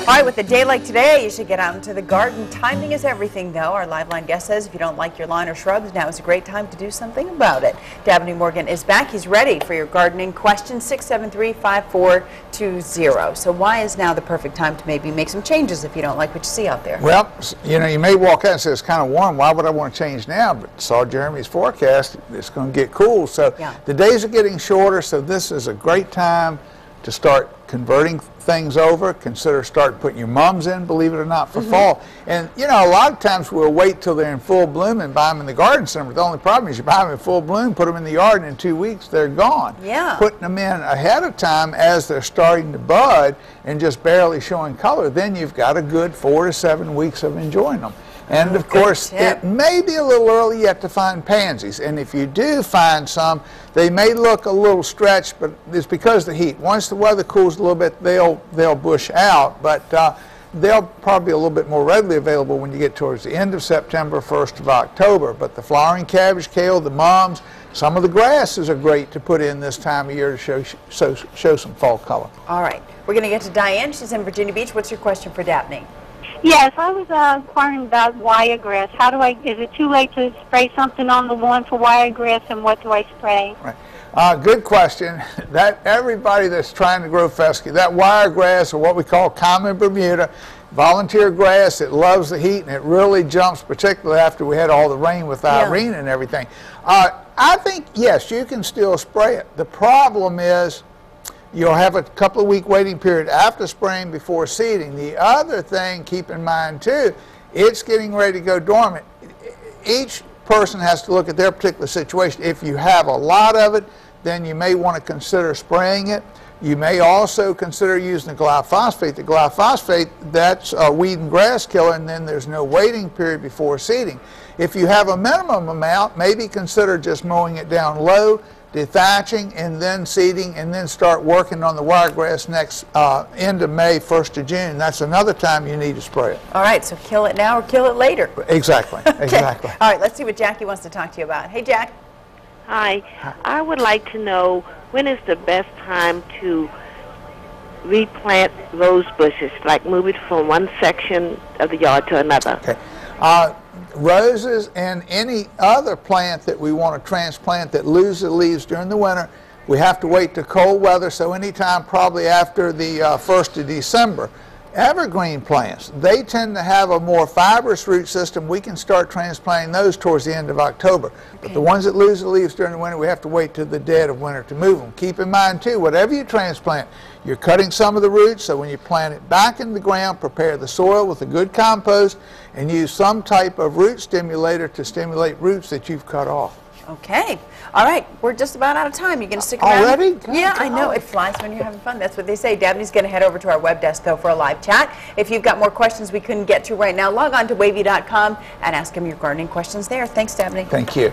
All right, with a day like today, you should get out into the garden. Timing is everything, though. Our live line guest says if you don't like your lawn or shrubs, now is a great time to do something about it. Dabney Morgan is back. He's ready for your gardening questions, 673-5420. So why is now the perfect time to maybe make some changes if you don't like what you see out there? Well, you know, you may walk out and say it's kind of warm. Why would I want to change now? But saw Jeremy's forecast. It's going to get cool. So yeah, the days are getting shorter, so this is a great time to start converting things over. Consider start putting your mums in, believe it or not, for fall. And you know, a lot of times we'll wait till they're in full bloom and buy them in the garden center. The only problem is you buy them in full bloom, put them in the yard, and in 2 weeks they're gone. Yeah. Putting them in ahead of time as they're starting to bud and just barely showing color, then you've got a good 4 to 7 weeks of enjoying them. And of course, it may be a little early yet to find pansies. And if you do find some, they may look a little stretched, but it's because of the heat. Once the weather cools a little bit, they'll bush out. But they'll probably be a little bit more readily available when you get towards the end of September, 1st of October. But the flowering cabbage, kale, the mums, some of the grasses are great to put in this time of year to show some fall color. All right. We're going to get to Diane. She's in Virginia Beach. What's your question for Dabney? Yes, I was inquiring about wiregrass. Is it too late to spray something on the lawn for wiregrass, and what do I spray? Right. Good question. That everybody that's trying to grow fescue, that wiregrass, or what we call common Bermuda, volunteer grass, it loves the heat and it really jumps, particularly after we had all the rain with Irene and everything. I think, yes, you can still spray it. The problem is you'll have a couple of week waiting period after spraying before seeding. The other thing, keep in mind too, it's getting ready to go dormant. Each person has to look at their particular situation. If you have a lot of it, then you may want to consider spraying it. You may also consider using the glyphosate. The glyphosate, that's a weed and grass killer, and then there's no waiting period before seeding. If you have a minimum amount, maybe consider just mowing it down low, dethatching, and then seeding, and then start working on the wiregrass next end of May, 1st of June. That's another time you need to spray it. All right, so kill it now or kill it later. Exactly, exactly. All right, let's see what Jackie wants to talk to you about. Hey, Jack. Hi. I would like to know when is the best time to replant rose bushes, like move it from one section of the yard to another. Okay. Roses and any other plant that we want to transplant that loses leaves during the winter, we have to wait to cold weather, so anytime probably after the 1st of December. Evergreen plants, they tend to have a more fibrous root system. We can start transplanting those towards the end of October. But the ones that lose the leaves during the winter, we have to wait to the dead of winter to move them. Keep in mind too, whatever you transplant, you're cutting some of the roots, so when you plant it back in the ground, prepare the soil with a good compost and use some type of root stimulator to stimulate roots that you've cut off. Okay. All right. We're just about out of time. You going to stick around? Already? Yeah, I know. It flies when you're having fun. That's what they say. Dabney's going to head over to our web desk, though, for a live chat. If you've got more questions we couldn't get to right now, log on to wavy.com and ask him your gardening questions there. Thanks, Dabney. Thank you.